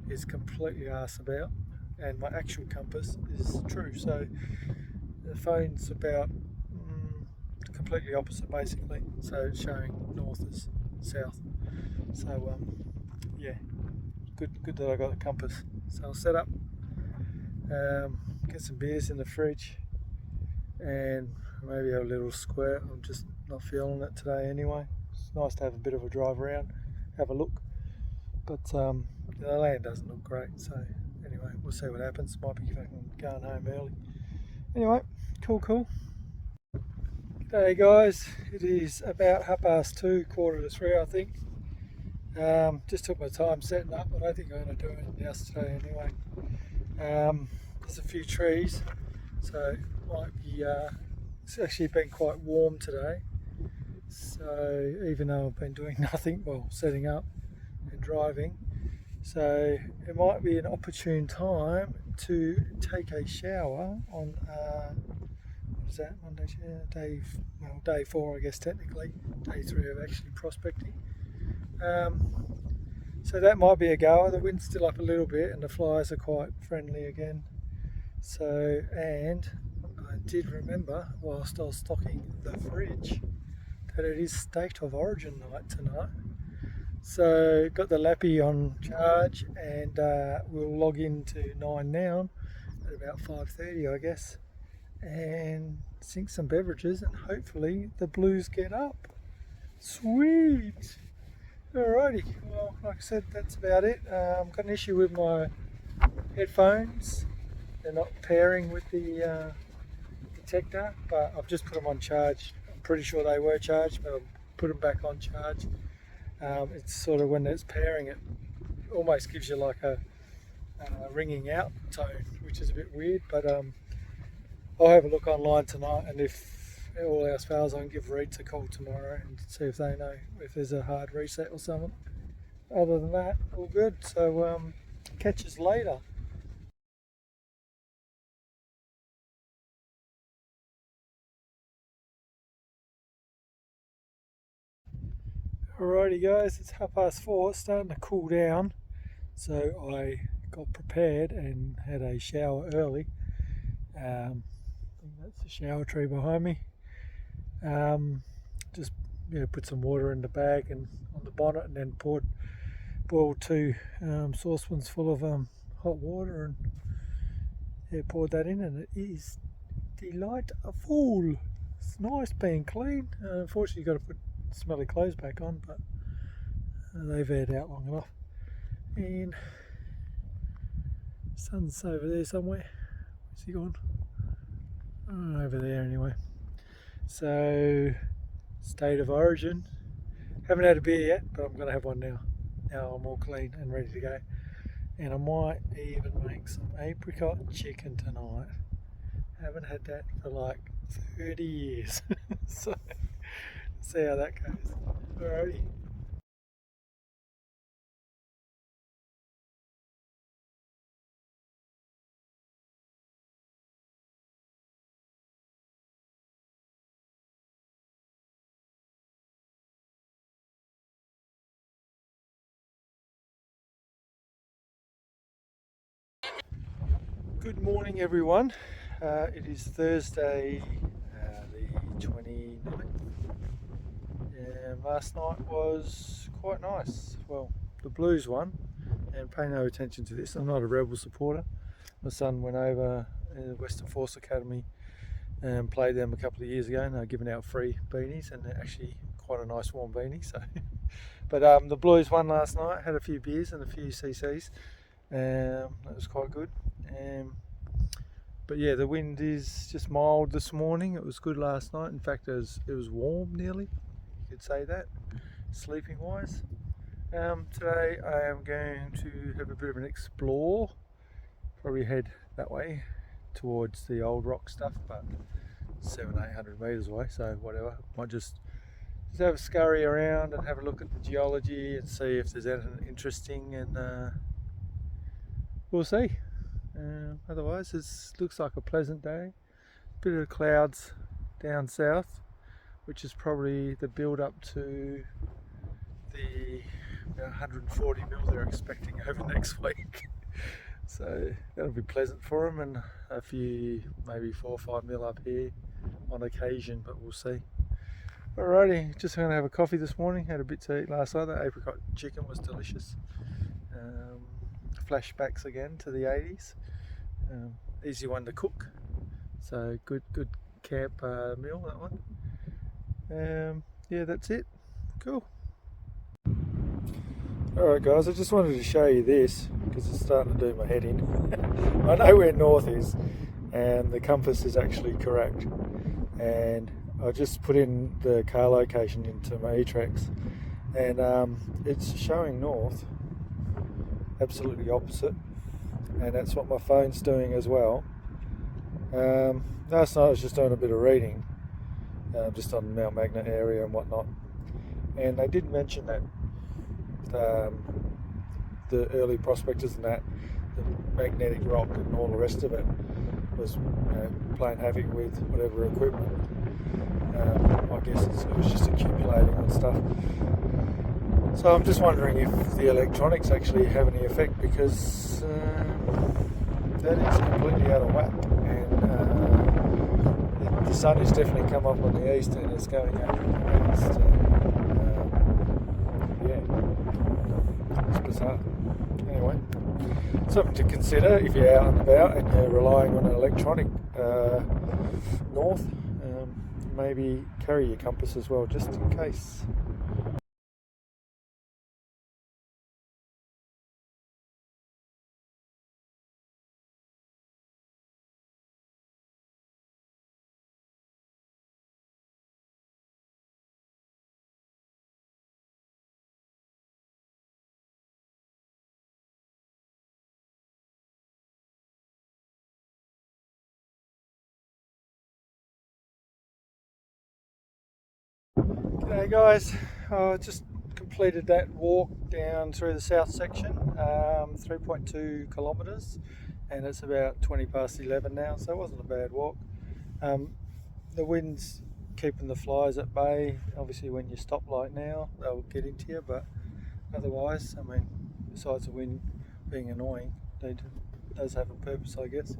is completely arse about, and my actual compass is true, so the phone's about completely opposite basically, so it's showing north as south. So yeah, good that I got the compass. So I'll set up, get some beers in the fridge, and maybe have a little squirt. I'm just not feeling it today anyway. It's nice to have a bit of a drive around, have a look, but the land doesn't look great, so anyway, we'll see what happens. Might be fucking going home early. Anyway, cool. G'day guys, it is about 2:30, 2:45, I think. Just took my time setting up. I don't think I'm going to do anything else today anyway. There's a few trees, so it might be, it's actually been quite warm today, so even though I've been doing nothing, well, setting up and driving, so it might be an opportune time to take a shower on what is that, Monday, day 4 I guess technically, day 3 of actually prospecting. So that might be a goer. The wind's still up a little bit and the flies are quite friendly again. So, and I did remember whilst I was stocking the fridge that it is State of Origin night tonight. So got the lappy on charge, and we'll log into 9 now at about 5:30 I guess, and sink some beverages, and hopefully the Blues get up. Sweet! Alrighty, well, like I said, that's about it. I've got an issue with my headphones. They're not pairing with the detector, but I've just put them on charge. I'm pretty sure they were charged, but I'll put them back on charge. It's sort of, when it's pairing, it almost gives you like a ringing out tone, which is a bit weird, but I'll have a look online tonight, and if all else fails, I can give Reeds a call tomorrow and see if they know if there's a hard reset or something. Other than that, all good. So catch us later. Alrighty guys, it's 4:30, it's starting to cool down, so I got prepared and had a shower early. That's the shower tree behind me. Just put some water in the bag and on the bonnet, and then boiled 2 saucepans full of hot water, and poured that in, and it is delightful. It's nice being clean. Unfortunately, you've got to put smelly clothes back on, but They've aired out long enough. And sun's over there somewhere. Where's he gone? Oh, over there anyway. So, state of origin. Haven't had a beer yet, but I'm going to have one now. Now I'm all clean and ready to go. And I might even make some apricot chicken tonight. Haven't had that for like 30 years. So, see how that goes. Alrighty. Good morning, everyone. It is Thursday, the 29th. Last night was quite nice. Well, the Blues won, and pay no attention to this. I'm not a Rebel supporter. My son went over the Western Force Academy and played them a couple of years ago, and they're giving out free beanies, and they're actually quite a nice warm beanie. So, but the Blues won last night. Had a few beers and a few CCs. That was quite good. But yeah, the wind is just mild this morning. It was good last night. In fact, it was warm nearly. You could say that, sleeping wise. Today I am going to have a bit of an explore. Probably head that way towards the old rock stuff, but 700-800 metres away, so whatever. Might just have a scurry around and have a look at the geology and see if there's anything interesting, and we'll see. Otherwise, it looks like a pleasant day. Bit of clouds down south, which is probably the build up to the 140 mil they're expecting over next week. So that'll be pleasant for them, and a few, maybe 4 or 5 mil up here on occasion, but we'll see. Alrighty, just going to have a coffee this morning. Had a bit to eat last night. That apricot chicken was delicious. Flashbacks again to the 80s. Easy one to cook, so good camp meal, that one. Yeah, that's it. Cool. Alright guys, I just wanted to show you this because it's starting to do my head in. I know where north is, and the compass is actually correct, and I just put in the car location into my e-Trax, and it's showing north, absolutely opposite, and that's what my phone's doing as well. Last night I was just doing a bit of reading, just on the Mount Magnet area and whatnot, and they did mention that the early prospectors and that, the magnetic rock and all the rest of it was playing havoc with whatever equipment. I guess it was just accumulating and stuff. So I'm just wondering if the electronics actually have any effect, because that is completely out of whack, and the sun has definitely come up on the east and it's going over the east. Yeah, it's bizarre. Anyway, something to consider if you're out and about and you're relying on an electronic north. Maybe carry your compass as well, just in case. G'day guys, I just completed that walk down through the south section, 3.2 kilometres, and it's about 20 past 11 now, so it wasn't a bad walk. The wind's keeping the flies at bay. Obviously when you stop light now they'll get into you, but otherwise, I mean, besides the wind being annoying, it does have a purpose, I guess.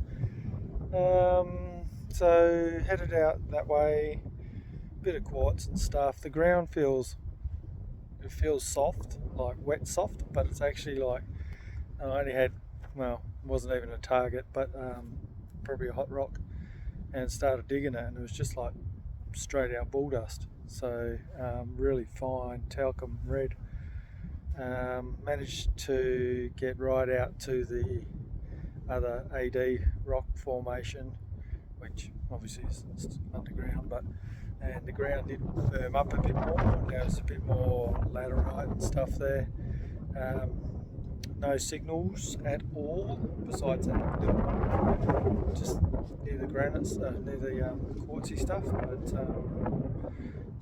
So headed out that way. Bit of quartz and stuff. The ground feels soft, like wet soft, but it's actually like, I only had, well, it wasn't even a target, but probably a hot rock, and started digging it, and it was just like straight out bull dust. So really fine talcum red, Managed to get right out to the other AD rock formation, which obviously is underground, and the ground did firm up a bit more, and there was a bit more laterite and stuff there. No signals at all besides that little one just near the granites, near the quartzy stuff. But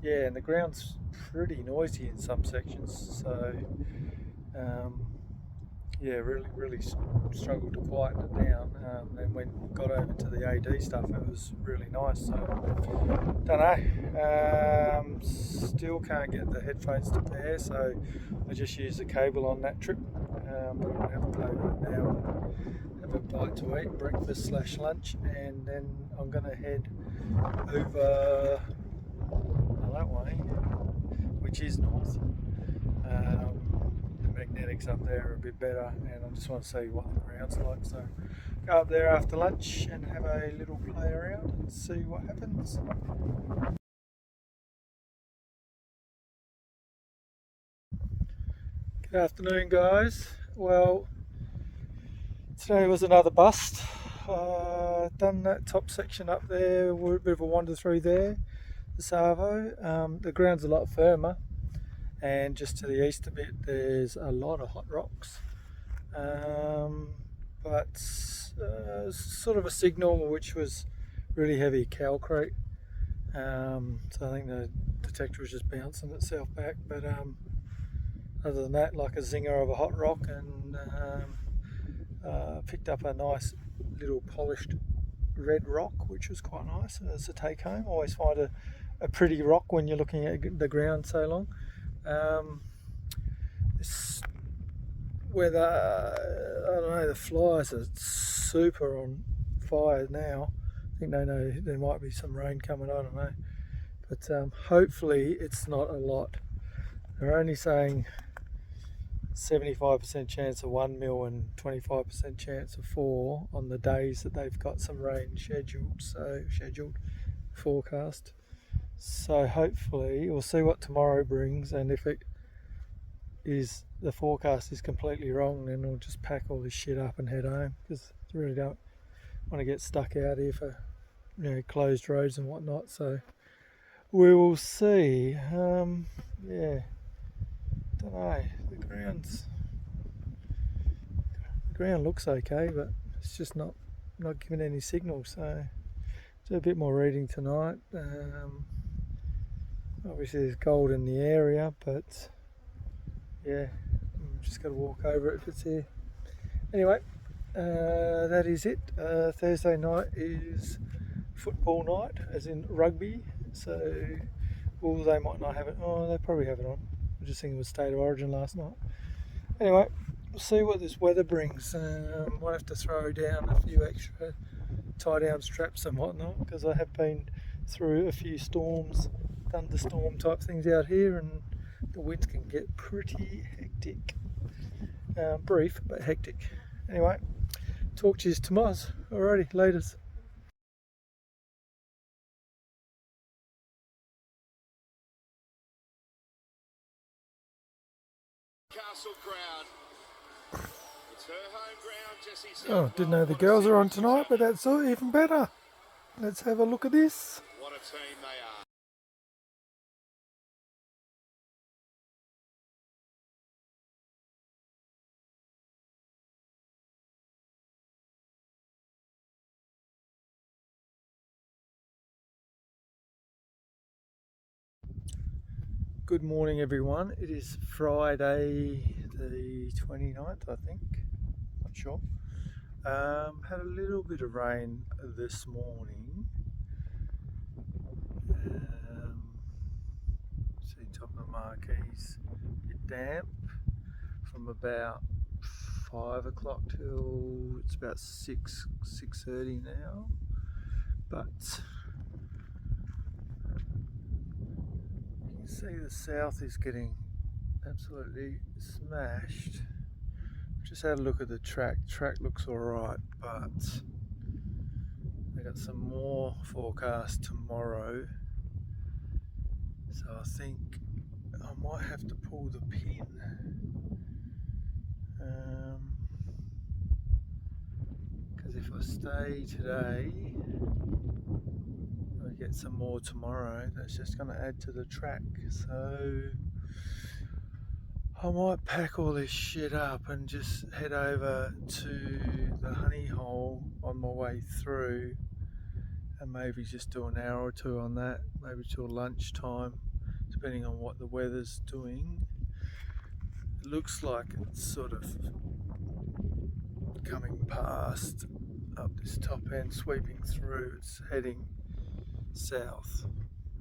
yeah, and the ground's pretty noisy in some sections, so yeah, really struggled to quieten it down. And when we got over to the AD stuff, it was really nice. So, don't know. Still can't get the headphones to pair, so I just used the cable on that trip. But I'm gonna have to play with it now. Have a bite to eat, breakfast / lunch, and then I'm gonna head over that way, which is north. The magnetics up there are a bit better, and I just want to see what the ground's like. So go up there after lunch and have a little play around and see what happens. Good afternoon, guys. Well, today was another bust. Done that top section up there, a bit of a wander through there, the Savo. The ground's a lot firmer, and just to the east a bit there's a lot of hot rocks, but sort of a signal which was really heavy calcrete, so I think the detector was just bouncing itself back, but other than that, like a zinger of a hot rock, and picked up a nice little polished red rock, which was quite nice as a take home. I always find a pretty rock when you're looking at the ground so long. This weather, I don't know, the flies are super on fire now. I think they know there might be some rain coming, I don't know. But hopefully it's not a lot. They're only saying 75% chance of 1 mil and 25% chance of 4 on the days that they've got some rain scheduled, forecast. So hopefully we'll see what tomorrow brings, and if it is, the forecast is completely wrong, then we'll just pack all this shit up and head home, because I really don't want to get stuck out here for, you know, closed roads and whatnot. So we will see. Yeah, don't know. The ground looks okay, but it's just not giving any signal. So do a bit more reading tonight. Obviously there's gold in the area, but yeah, I'm just got to walk over it if it's here. Anyway, that is it. Thursday night is football night, as in rugby. So, well, they might not have it. Oh, they probably have it on. I just think it was State of Origin last night. Anyway, we'll see what this weather brings. Might have to throw down a few extra tie down straps and whatnot, because I have been through a few storms, thunderstorm type things out here, and the winds can get pretty hectic. Brief, but hectic. Anyway, talk to you tomorrow. Alrighty, laters. Castle ground. It's her home ground, Jessie. Oh, didn't know the girls are on tonight, but that's even better. Let's have a look at this. What a team they are. Good morning, everyone. It is Friday the 29th, I think. Not sure. Had a little bit of rain this morning. See top of the marquees, a bit damp from about 5 o'clock till it's about 6:30 now. But you can see the south is getting absolutely smashed. Just had a look at the track. Track looks alright, but I got some more forecast tomorrow. So I think I might have to pull the pin. Because if I stay today, I get some more tomorrow. That's just going to add to the track. So I might pack all this shit up and just head over to the honey hole on my way through, and maybe just do an hour or two on that, maybe till lunchtime, depending on what the weather's doing. It looks like it's sort of coming past up this top end, sweeping through. It's heading south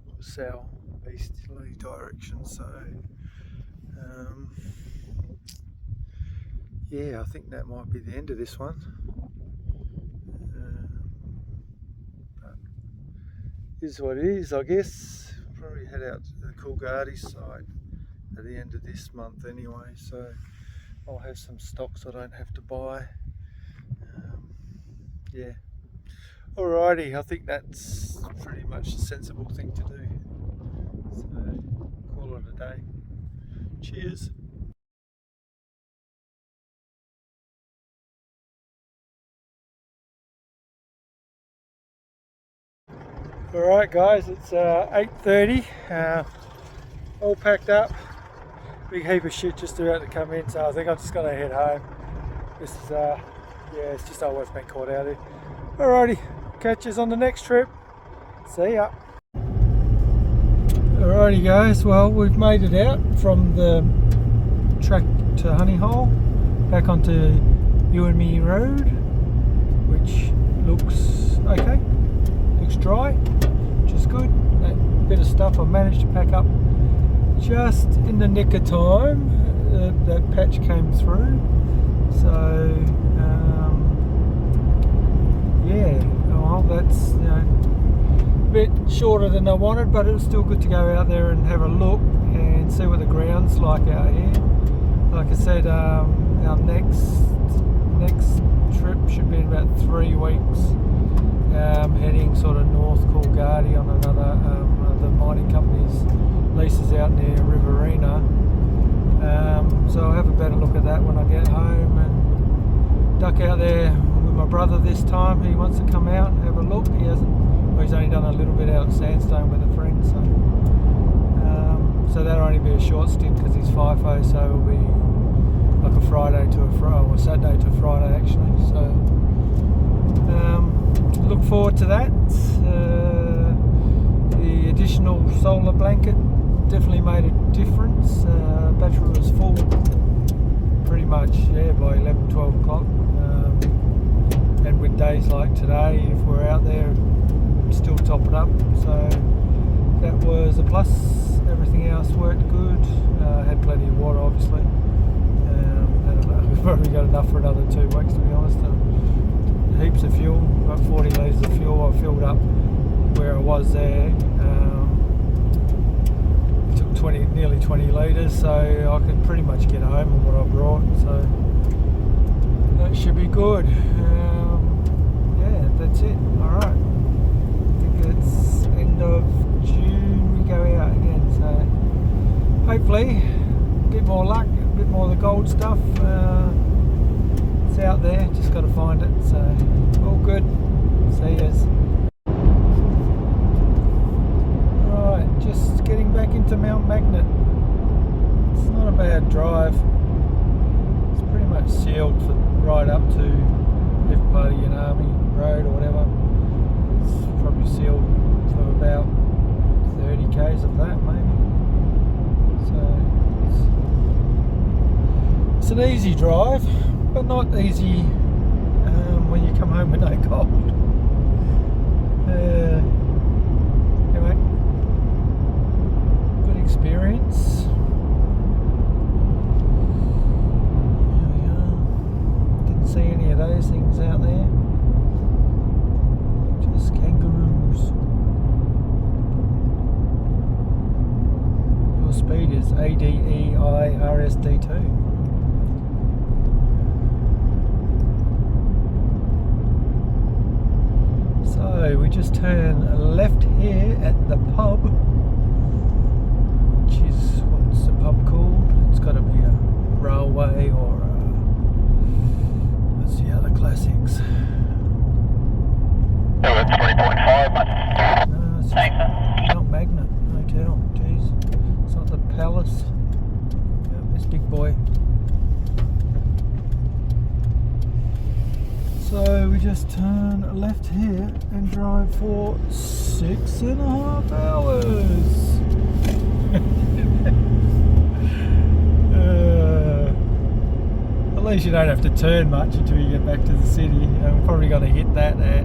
or southeasterly direction, so yeah, I think that might be the end of this one. But is what it is, I guess. Probably head out to the Coolgardie side at the end of this month anyway, so I'll have some stocks I don't have to buy. Yeah. Alrighty, I think that's pretty much a sensible thing to do. So call it a day. Cheers. Alright guys, it's 8:30, all packed up, big heap of shit just about to come in, so I think I'm just going to head home. This is, yeah, it's just always been caught out here. Alrighty, catch us on the next trip, see ya. Alrighty guys, well we've made it out from the track to Honey Hole, back onto You and Me Road, which looks okay. Looks dry, which is good. That bit of stuff I managed to pack up just in the nick of time. That patch came through, so yeah. Well, that's a bit shorter than I wanted, but it was still good to go out there and have a look and see what the ground's like out here. Like I said, our next trip should be in about 3 weeks. Heading sort of north Coolgardie on another the mining company's leases out near Riverina. So I'll have a better look at that when I get home and duck out there with my brother this time. He wants to come out and have a look. He hasn't, well, he's only done a little bit out at Sandstone with a friend, so that'll only be a short stint because he's FIFO, so it'll be like a Friday to a Friday, or Saturday to a Friday actually. So look forward to that. The additional solar blanket definitely made a difference. Battery was full pretty much, yeah, by 11-12 o'clock. And with days like today, if we're out there, still top it up. So that was a plus. Everything else worked good. Had plenty of water, obviously. I don't know, we've probably got enough for another 2 weeks, to be honest. Heaps of fuel, about 40 litres of fuel. I filled up where I was there. Took nearly 20 litres, so I could pretty much get home on what I brought. So that should be good. Yeah, that's it. All right. I think it's end of June we go out again. So hopefully a bit more luck, a bit more of the gold stuff. It's out there, just got to find it, so all good. See yas. Right, just getting back into Mount Magnet. It's not a bad drive. It's pretty much sealed for right up to Everybody in Army Road or whatever. It's probably sealed for about 30 k's of that maybe. So it's an easy drive, but not easy when you come home with no gold. Anyway, good experience. Here we are. Didn't see any of those things out there. Just kangaroos. Your speed is ADEIRSD2. So we just turn left here at the pub, which is what, Railway or what's the other classics? No, it's 3.5, mate. No, it's just Mount Magnet Hotel. Jeez, it's not the Palace. Yeah, this big boy. So we just turn left here and drive for 6.5 hours. At least you don't have to turn much until you get back to the city. I'm probably going to hit that at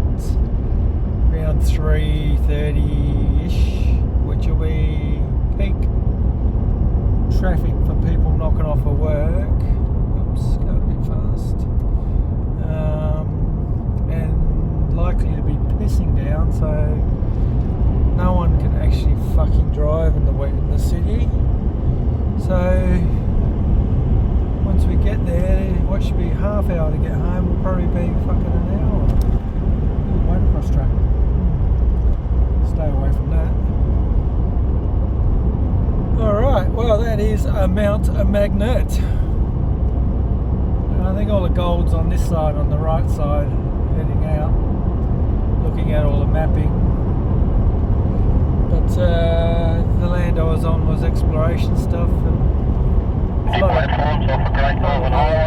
around 3:30ish, which will be peak traffic for people knocking off of work. Oops, going a bit fast. And likely to be pissing down, so no one can actually fucking drive in the city. So once we get there, what should be half hour to get home will probably be fucking an hour. Motocross track. Stay away from that. Alright, well that is a Mount Magnet. I think all the gold's on this side, on the right side, heading out, looking at all the mapping. But the land I was on was exploration stuff, and Platforms off a Great Northern Highway.